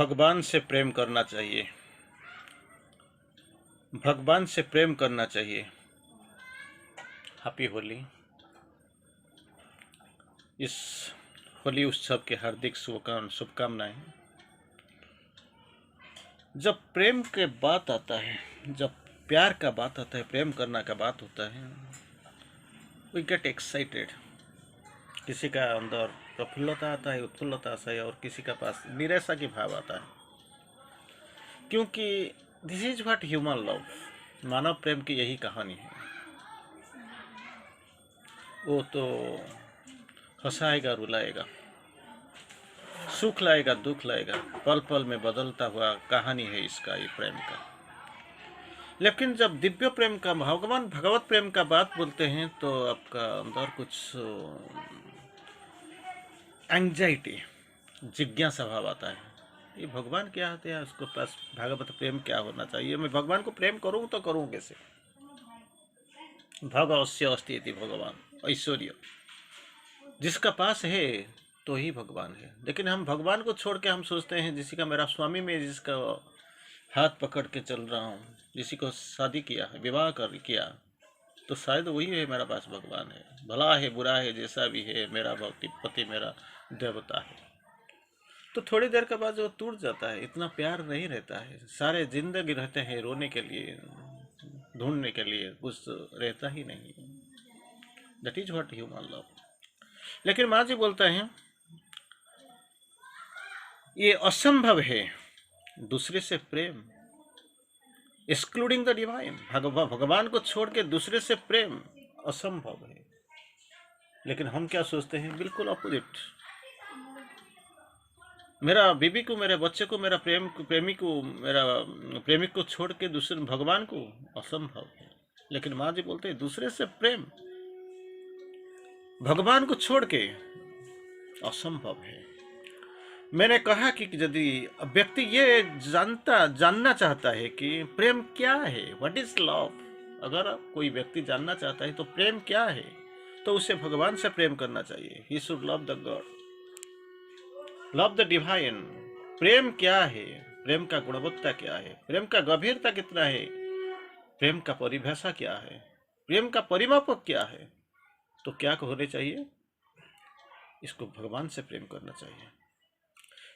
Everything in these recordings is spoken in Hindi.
भगवान से प्रेम करना चाहिए। भगवान से प्रेम करना चाहिए। हैप्पी होली। इस होली उत्सव के हार्दिक शुभकामनाएं। जब प्रेम के बात आता है, जब प्यार का बात आता है, प्रेम करना का बात होता है, वी गेट एक्साइटेड। किसी का अंदर प्रफुल्लता आता है, उत्फुल्लता आता है, और किसी का पास निराशा की भाव आता है, क्योंकि this is what human love, मानव प्रेम की यही कहानी है। वो तो हंसाएगा, रुलाएगा, सुख लाएगा, दुख लाएगा, पल पल में बदलता हुआ कहानी है इसका, ये प्रेम का। लेकिन जब दिव्य प्रेम का, भगवान भगवत प्रेम का बात बोलते हैं, तो आपका अंदर कुछ एंग्जाइटी, जिज्ञासा भाव आता है। ये भगवान क्या होते हैं, उसको पास भागवत प्रेम क्या होना चाहिए, मैं भगवान को प्रेम करूं तो करूं कैसे। भगवस्य अस्ति इति भगवान ऐश्वर्य, जिसका पास है तो ही भगवान है। लेकिन हम भगवान को छोड़ के हम सोचते हैं जिसी का मेरा स्वामी में, जिसका हाथ पकड़ के चल रहा हूँ, जिसी को शादी किया है, विवाह कर किया, तो शायद वही है मेरा पास भगवान है। भला है बुरा है जैसा भी है, मेरा पति मेरा देवता है। तो थोड़ी देर के बाद वो टूट जाता है, इतना प्यार नहीं रहता है। सारे जिंदगी रहते हैं रोने के लिए, ढूंढने के लिए, कुछ रहता ही नहीं। That is what human love. लेकिन माँ जी बोलते हैं ये असंभव है दूसरे से प्रेम, एक्सक्लूडिंग द डिवाइन। भगवान को छोड़ के दूसरे से प्रेम असंभव है। लेकिन हम क्या सोचते हैं, बिल्कुल अपोजिट। मेरा बीबी को, मेरे बच्चे को, मेरा प्रेमी को, मेरा प्रेमिक को छोड़ के दूसरे भगवान को असंभव है। लेकिन माँ जी बोलते हैं दूसरे से प्रेम भगवान को छोड़ के असंभव है। मैंने कहा कि यदि व्यक्ति ये जानना चाहता है कि प्रेम क्या है, व्हाट इज लव, अगर कोई व्यक्ति जानना चाहता है तो प्रेम क्या है, तो उसे भगवान से प्रेम करना चाहिए। He should love the God, love the divine. प्रेम क्या है, प्रेम का गुणवत्ता क्या है, प्रेम का गंभीरता कितना है, प्रेम का परिभाषा क्या है, प्रेम का परिमापक क्या है, तो क्या होने चाहिए, इसको भगवान से प्रेम करना चाहिए।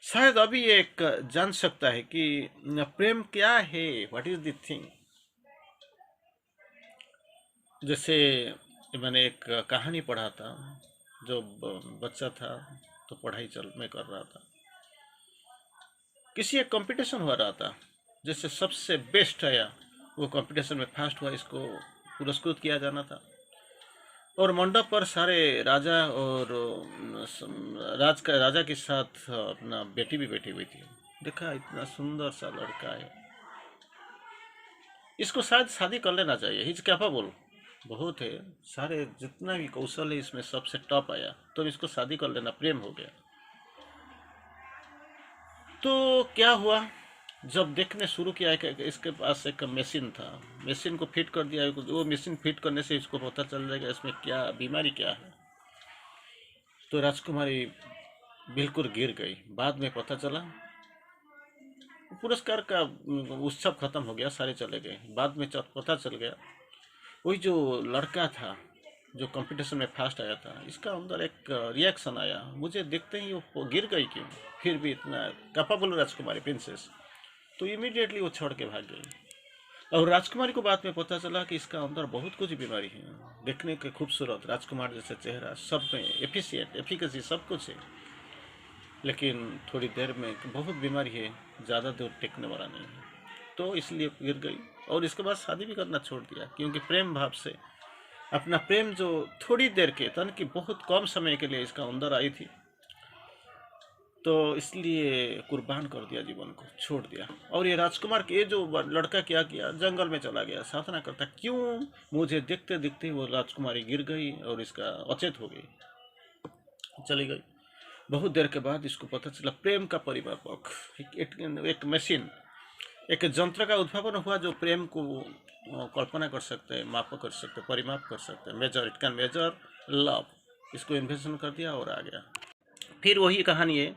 शायद अभी एक जान सकता है कि प्रेम क्या है, व्हाट इज द थिंग। जैसे मैंने एक कहानी पढ़ा था, जो बच्चा था तो पढ़ाई में कर रहा था, किसी एक कंपटीशन हो रहा था, जैसे सबसे बेस्ट आया वो कंपटीशन में फर्स्ट हुआ, इसको पुरस्कृत किया जाना था। और मंडप पर सारे राजा और राजा के साथ अपना बेटी भी बैठी हुई थी। देखा इतना सुंदर सा लड़का है, इसको शायद शादी कर लेना चाहिए, हिज कैपेबल बहुत है, सारे जितना भी कौशल है इसमें सबसे टॉप आया, तो इसको शादी कर लेना, प्रेम हो गया। तो क्या हुआ, जब देखने शुरू किया है कि इसके पास एक मशीन था, मशीन को फिट कर दिया, वो मशीन फिट करने से इसको पता चल जाएगा इसमें क्या बीमारी क्या है। तो राजकुमारी बिल्कुल गिर गई। बाद में पता चला, पुरस्कार का उत्सव खत्म हो गया, सारे चले गए। बाद में पता चल गया वही जो लड़का था जो कंपटीशन में फर्स्ट आया था, इसका अंदर एक रिएक्शन आया, मुझे देखते ही वो गिर गई क्यों, फिर भी इतना कैपेबल राजकुमारी प्रिंसेस, तो इमीडिएटली वो छोड़ के भाग गई। और राजकुमारी को बाद में पता चला कि इसका अंदर बहुत कुछ बीमारी है, देखने के खूबसूरत राजकुमार जैसे चेहरा, सब में एफिशिएंट एफिकेसी सब कुछ है, लेकिन थोड़ी देर में बहुत बीमारी है, ज़्यादा दूर टिकने वाला नहीं है, तो इसलिए गिर गई। और इसके बाद शादी भी करना छोड़ दिया, क्योंकि प्रेम भाव से अपना प्रेम जो थोड़ी देर के तन की बहुत कम समय के लिए इसका अंदर आई थी, तो इसलिए कुर्बान कर दिया, जीवन को छोड़ दिया। और ये राजकुमार के, ये जो लड़का क्या किया, जंगल में चला गया साधना करता, क्यों, मुझे देखते देखते वो राजकुमारी गिर गई और इसका अचेत हो गई, चली गई। बहुत देर के बाद इसको पता चला प्रेम का परिमापक एक मशीन, एक यंत्र का उद्भावन हुआ जो प्रेम को कल्पना कर सकते हैं, माप कर सकते हैं, परिमाप कर सकते हैं, measure, it can measure love. इसको इन्वेंशन कर दिया और आ गया। फिर वही कहानी है,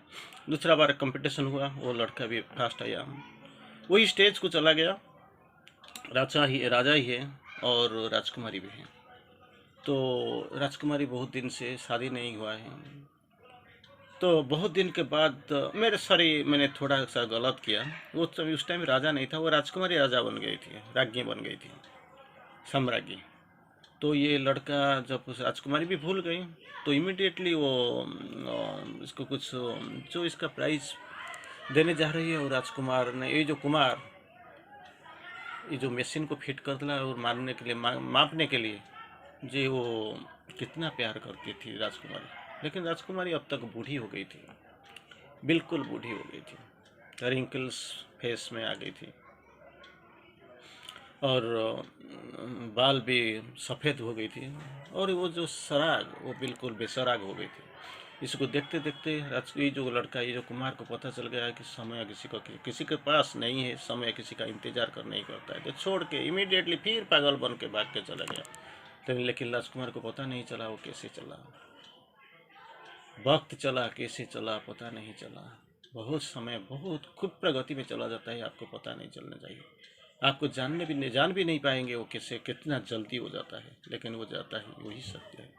दूसरा बार कंपटीशन हुआ, वो लड़का भी फास्ट आया, वही स्टेज को चला गया, राजा ही है और राजकुमारी भी है। तो राजकुमारी बहुत दिन से शादी नहीं हुआ है, तो बहुत दिन के बाद मैंने थोड़ा सा गलत किया। वो उस टाइम राजा नहीं था, वो राजकुमारी राजा बन गई थी, राज्ञी बन गई थी, सम्राज्ञी। तो ये लड़का जब उस राजकुमारी भी भूल गई, तो इमिडिएटली वो इसको कुछ जो इसका प्राइज देने जा रही है, और राजकुमार ने ये जो मशीन को फिट कर दिया और मारने के लिए मापने के लिए, जे वो कितना प्यार करती थी राजकुमारी। लेकिन राजकुमारी अब तक बूढ़ी हो गई थी, बिल्कुल बूढ़ी हो गई थी, रिंकल्स फेस में आ गई थी, और बाल भी सफ़ेद हो गई थी, और वो जो सराग वो बिल्कुल बेसराग हो गई थी। इसको देखते देखते ये जो लड़का, ये जो कुमार को पता चल गया कि समय किसी के पास नहीं है, समय किसी का इंतजार कर नहीं करता है, तो छोड़ के इमीडिएटली फिर पागल बन के भाग के चला गया। तो लेकिन राजकुमार को पता नहीं चला वो कैसे चला, वक्त चला कैसे चला पता नहीं चला। बहुत समय बहुत खूब प्रगति में चला जाता है, आपको पता नहीं चलना चाहिए, आपको जान भी नहीं पाएंगे वो कैसे कितना जल्दी हो जाता है, लेकिन वो जाता है, वही सत्य है।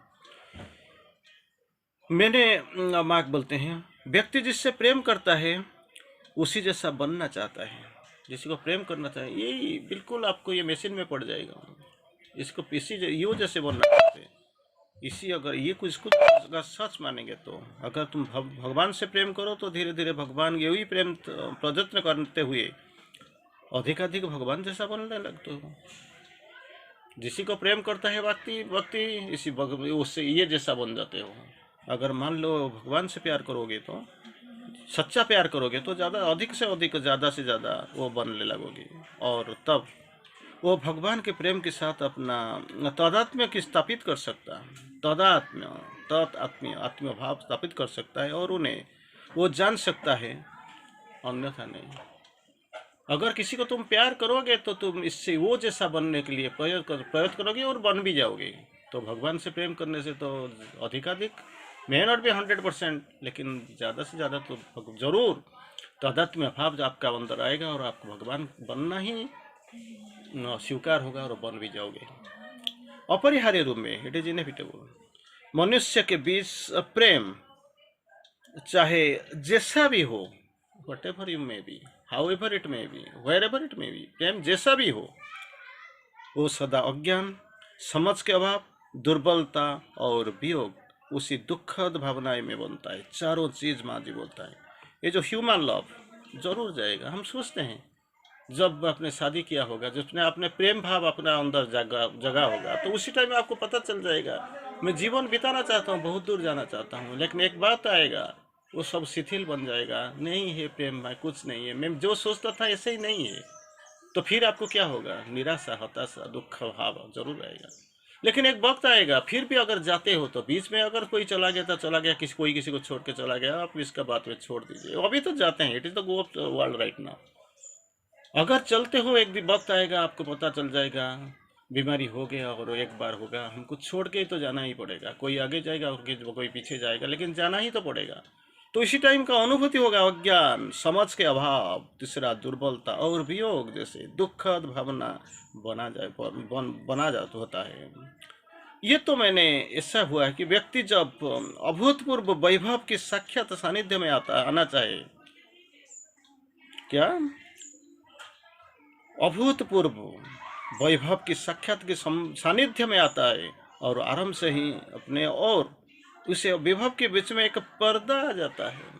मैंने मार्क बोलते हैं, व्यक्ति जिससे प्रेम करता है उसी जैसा बनना चाहता है, जिसको प्रेम करना चाहिए, यही बिल्कुल आपको ये मशीन में पड़ जाएगा, इसको यो जैसे बनना चाहते हैं। इसी अगर ये कुछ अगर सच मानेंगे, तो अगर तुम भगवान से प्रेम करो तो धीरे धीरे भगवान यही प्रेम प्रयत्न करते हुए अधिकाधिक भगवान जैसा बनने लगते हो। जिसी को प्रेम करता है व्यक्ति इसी उससे ये जैसा बन जाते हो। अगर मान लो भगवान से प्यार करोगे, तो सच्चा प्यार करोगे, तो ज़्यादा अधिक से अधिक ज़्यादा से ज़्यादा वो बनने लगोगे, और तब वो भगवान के प्रेम के साथ अपना तादात्म्य की स्थापित कर सकता है, आत्मीय भाव स्थापित कर सकता है, और उन्हें वो जान सकता है, अन्यथा नहीं। अगर किसी को तुम प्यार करोगे तो तुम इससे वो जैसा बनने के लिए प्रयत्न करोगे और बन भी जाओगे। तो भगवान से प्रेम करने से तो अधिकाधिक, मे नॉट बी 100%, लेकिन ज़्यादा से ज़्यादा तो जरूर तादात्म्य भाव आपका अंदर आएगा, और आपको भगवान बनना ही स्वीकार होगा, और बन भी जाओगे अपरिहार्य रूप में। It is inevitable. मनुष्य के बीच प्रेम चाहे जैसा भी हो, whatever you may be, however it may be, wherever it may be, प्रेम जैसा भी हो, वो सदा अज्ञान, समझ के अभाव, दुर्बलता और वियोग उसी दुखद भावनाएं में बनता है। चारों चीज माँ जी बोलता है। ये जो ह्यूमन लव जरूर जाएगा। हम सोचते हैं जब आपने शादी किया होगा, जिसने आपने प्रेम भाव अपना अंदर जगा होगा, तो उसी टाइम आपको पता चल जाएगा मैं जीवन बिताना चाहता हूँ, बहुत दूर जाना चाहता हूँ, लेकिन एक बात आएगा वो सब शिथिल बन जाएगा, नहीं है प्रेम भाई, कुछ नहीं है, मैं जो सोचता था ऐसे ही नहीं है। तो फिर आपको क्या होगा? निराशा, हताशा, दुख भाव जरूर आएगा। लेकिन एक वक्त आएगा, फिर भी अगर जाते हो तो बीच में अगर कोई चला गया तो चला गया, कोई किसी को छोड़ के चला गया, आप इसका बात में छोड़ दीजिए, अभी तो जाते हैं, it is the go of world right now. अगर चलते हो एक दिन वक्त आएगा, आपको पता चल जाएगा बीमारी हो गया, और एक बार होगा, हमको छोड़ के ही तो जाना ही पड़ेगा, कोई आगे जाएगा और कोई पीछे जाएगा, लेकिन जाना ही तो पड़ेगा। तो इसी टाइम का अनुभूति होगा अज्ञान, समझ के अभाव, तीसरा दुर्बलता और वियोग जैसे दुखद भावना बना जाता होता है। ये तो मैंने ऐसा हुआ है कि व्यक्ति जब अभूतपूर्व वैभव की साक्षात सानिध्य में आना चाहे, क्या अभूतपूर्व वैभव की साक्षात के सानिध्य में आता है, और आराम से ही अपने और उसे वैभव के बीच में एक पर्दा आ जाता है।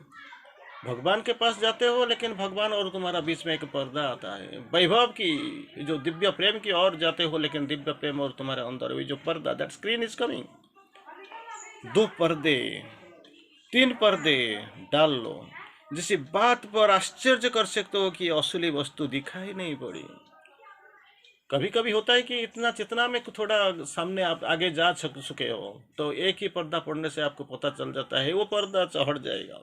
भगवान के पास जाते हो, लेकिन भगवान और तुम्हारा बीच में एक पर्दा आता है। वैभव की जो दिव्य प्रेम की ओर जाते हो, लेकिन दिव्य प्रेम और तुम्हारे अंदर हुई जो पर्दा, दैट स्क्रीन इज कमिंग। 2 पर्दे 3 पर्दे डाल लो, जिस बात पर आश्चर्य कर सकते हो कि असली वस्तु दिखाई नहीं पड़ी। कभी कभी होता है कि इतना चेतना में थोड़ा सामने आप आगे जा चुके हो, तो एक ही पर्दा पड़ने से आपको पता चल जाता है वो पर्दा चढ़ जाएगा।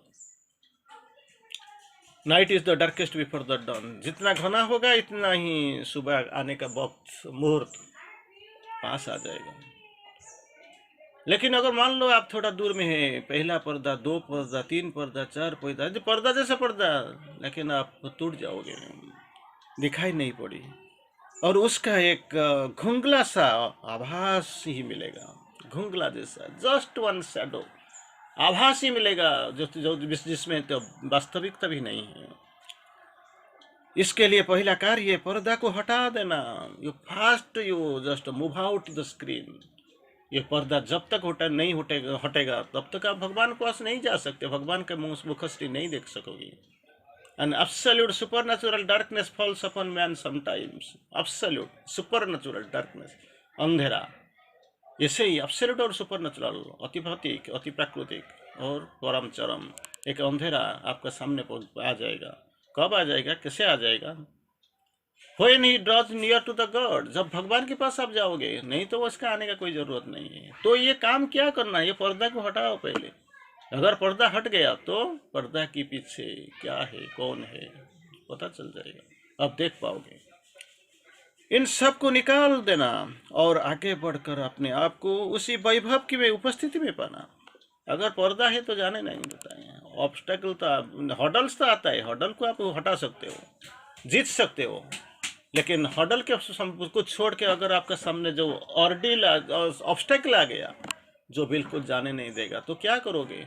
Night is the darkest before the dawn. जितना घना होगा इतना ही सुबह आने का वक्त, मुहूर्त पास आ जाएगा। लेकिन अगर मान लो आप थोड़ा दूर में है, पहला पर्दा, दो पर्दा, तीन पर्दा, चार पर्दा, जो पर्दा जैसा पर्दा, लेकिन आप टूट जाओगे, दिखाई नहीं पड़ी, और उसका एक घुंघला सा आभास ही मिलेगा, घुंघला जैसा, जस्ट वन शैडो, आभास ही मिलेगा, जो जो जिसमें तो वास्तविकता भी नहीं है। इसके लिए पहला कार्य पर्दा को हटा देना। You fast, you just move out the screen. ये पर्दा जब तक नहीं हटेगा तब तक आप भगवान के पास नहीं जा सकते, भगवान के मुखश्री नहीं देख सकोगे। An absolute supernatural darkness falls upon man sometimes. Absolute supernatural darkness, अंधेरा। ऐसे ही एब्सोल्यूट और सुपरनेचुरल, अति भौतिक, अति प्राकृतिक और परम चरम एक अंधेरा आपके सामने आ जाएगा। कब आ जाएगा, कैसे आ जाएगा? When he draws near to the God, जब भगवान के पास आप जाओगे, नहीं तो उसका आने का कोई जरूरत नहीं है। तो ये काम क्या करना है, ये पर्दा को हटाओ पहले। अगर पर्दा हट गया तो पर्दा के पीछे क्या है, कौन है, पता चल जाएगा, अब देख पाओगे। इन सब को निकाल देना और आगे बढ़कर अपने आप को उसी वैभव की में उपस्थिति में पाना। अगर पर्दा है तो जाने नहीं देता है, ऑब्स्टेकल तो, हॉडल्स तो आता है, हॉडल को आप हटा सकते हो, जीत सकते हो, लेकिन हॉडल के को छोड़ के अगर आपका सामने जो ऑर्डिल ऑब्स्टेकल आ गया जो बिल्कुल जाने नहीं देगा, तो क्या करोगे?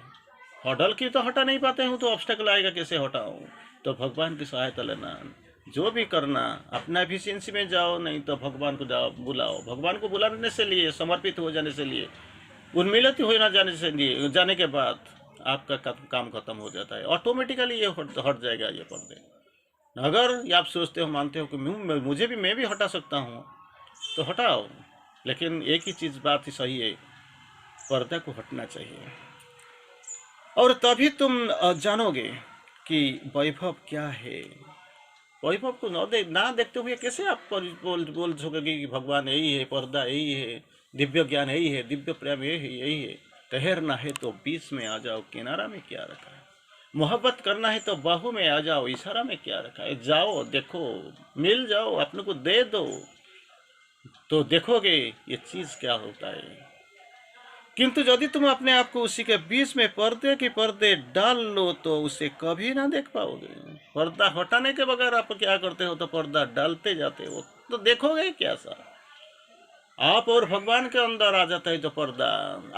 हॉडल की तो हटा नहीं पाते हूँ तो ऑब्स्टेकल आएगा कैसे हटाऊँ? तो भगवान की सहायता लेना। जो भी करना अपना एफिशिएंसी में जाओ, नहीं तो भगवान को जाओ, बुलाओ। भगवान को बुलाने से लिए, समर्पित हो जाने से लिए, उन्मिलित हो ना जाने से लिए, जाने के बाद आपका काम खत्म हो जाता है, ऑटोमेटिकली ये हट जाएगा ये पर्दे। अगर ये आप सोचते हो, मानते हो कि मैं भी हटा सकता हूँ, तो हटाओ, लेकिन एक ही चीज़ बात ही सही है, पर्दा को हटना चाहिए। और तभी तुम जानोगे कि वैभव क्या है। वैभव को ना देखते हुए कैसे आप बोल सकोगे कि भगवान यही है, पर्दा यही है, दिव्य ज्ञान यही है, दिव्य प्रेम यही है। ठहरना है तो बीच में आ जाओ, किनारा में क्या रखा है। मोहब्बत करना है तो बाहू में आ जाओ, इशारा में क्या रखा है। जाओ, देखो, मिल जाओ, अपने को दे दो, तो देखोगे ये चीज क्या होता है। किंतु यदि तुम अपने आप को उसी के बीच में पर्दे के पर्दे डाल लो तो उसे कभी ना देख पाओगे। पर्दा हटाने के बगैर आप क्या करते हो, तो पर्दा डालते जाते हो, तो देखोगे क्या सा। आप और भगवान के अंदर आ जाता है तो पर्दा,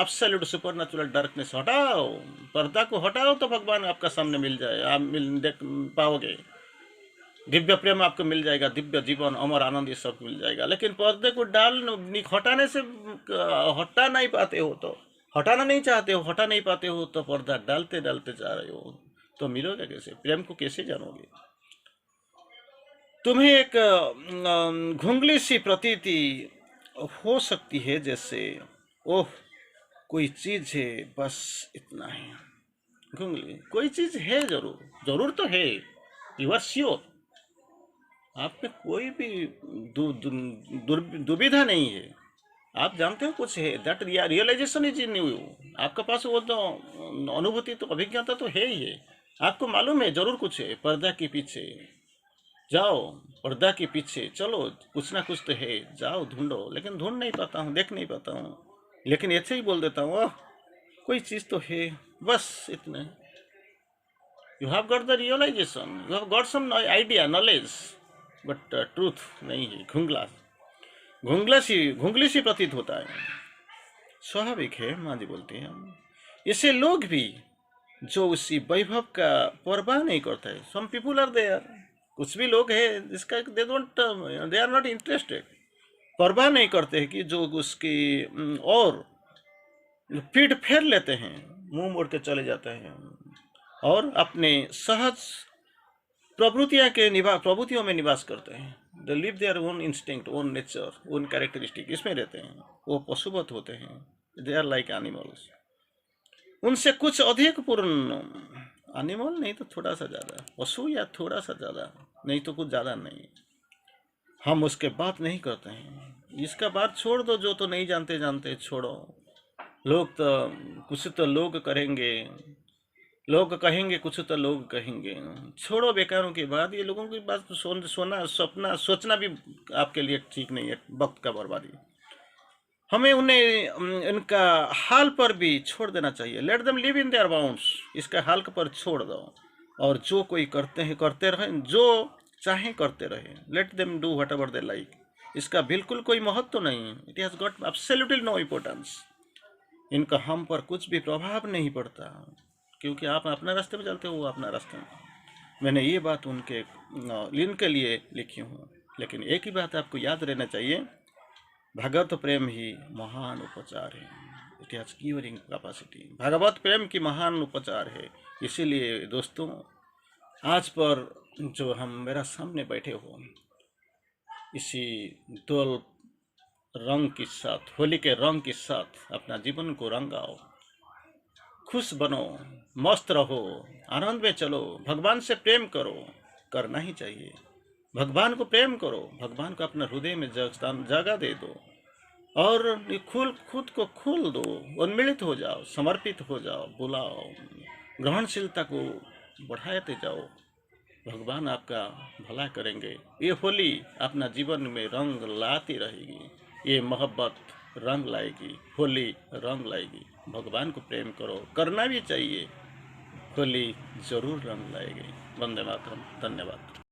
एब्सोल्यूट सुपरनेचुरल डार्कनेस हटाओ, पर्दा को हटाओ, तो भगवान आपका सामने मिल जाए, आप देख पाओगे। दिव्य प्रेम आपको मिल जाएगा, दिव्य जीवन, अमर आनंद, ये सब मिल जाएगा। लेकिन पर्दे को हटाने से हटा नहीं पाते हो, तो हटाना नहीं चाहते हो, हटा नहीं पाते हो, तो पर्दा डालते डालते जा रहे हो, तो मिलोगे कैसे, प्रेम को कैसे जानोगे। तुम्हें एक घुंगली सी प्रतीति हो सकती है, जैसे ओह कोई चीज है, बस इतना है। घुंगली कोई चीज है, जरूर जरूर तो है, यू आर श्योर, आप पे कोई भी दुविधा नहीं है, आप जानते हो कुछ है, that realization is in you. आपके पास वो तो अनुभूति, तो अभिज्ञता तो है ही है, आपको मालूम है जरूर कुछ है। पर्दा के पीछे जाओ, पर्दा के पीछे चलो, कुछ ना कुछ तो है, जाओ ढूंढो, लेकिन ढूंढ नहीं पाता हूँ, देख नहीं पाता हूँ, लेकिन ऐसे ही बोल देता हूँ, कोई चीज़ तो है, बस इतना। You have got the realization, you have got some idea, knowledge, but truth नहीं है, घुंगली सी प्रतीत होता है। स्वाभाविक है, माँ जी बोलती हैं। इसे लोग भी जो उसी वैभव का परवाह नहीं करते हैं, सम पीपुल आर देयर, कुछ भी लोग हैं जिसका दे आर नॉट इंटरेस्टेड, परवाह नहीं करते हैं कि जो उसकी और पीठ फेर लेते हैं, मुंह मोड़ के चले जाते हैं और अपने सहज प्रवृत्तियों में निवास करते हैं। They live their own instinct, own nature, own characteristic, इसमें रहते हैं। वो पशुवत होते हैं, दे आर लाइक एनिमल्स। उनसे कुछ अधिक पूर्ण, एनिमल नहीं तो थोड़ा सा ज़्यादा, पशु या थोड़ा सा ज़्यादा, नहीं तो कुछ ज़्यादा नहीं। हम उसके बात नहीं करते हैं, इसका बात छोड़ दो, जो तो नहीं जानते छोड़ो। लोग तो कुछ तो लोग करेंगे, लोग कहेंगे कुछ तो लोग कहेंगे, छोड़ो बेकारों की बात। ये लोगों की बात सोचना भी आपके लिए ठीक नहीं है, वक्त का बर्बादी। हमें उन्हें इनका हाल पर भी छोड़ देना चाहिए। Let them live in their bounds, इसका हाल पर छोड़ दो, और जो कोई करते हैं करते रहें, जो चाहें करते रहें। Let them do whatever they like, इसका बिल्कुल कोई महत्व तो नहीं। It has got absolutely no importance. इनका हम पर कुछ भी प्रभाव नहीं पड़ता, क्योंकि आप अपने रास्ते में चलते हो, वो अपना रास्ते में। मैंने ये बात इनके लिए लिखी हूँ। लेकिन एक ही बात आपको याद रहना चाहिए, भगवत प्रेम ही महान उपचार है। It has curing capacity. भगवत प्रेम की महान उपचार है। इसीलिए दोस्तों, आज पर जो हम मेरा सामने बैठे हो, इसी दोल रंग के साथ, होली के रंग के साथ अपना जीवन को रंगाओ, खुश बनो, मस्त रहो, आनंद में चलो, भगवान से प्रेम करो, करना ही चाहिए। भगवान को प्रेम करो, भगवान को अपने हृदय में जगह दे दो, और खुद को खोल दो, उन्मिलित हो जाओ, समर्पित हो जाओ, बुलाओ, ग्रहणशीलता को बढ़ाते जाओ। भगवान आपका भला करेंगे। ये होली अपना जीवन में रंग लाती रहेगी। ये मोहब्बत रंग लाएगी, होली रंग लाएगी। भगवान को प्रेम करो, करना भी चाहिए। होली जरूर रंग लाएगी। वंदे मातरम। धन्यवाद।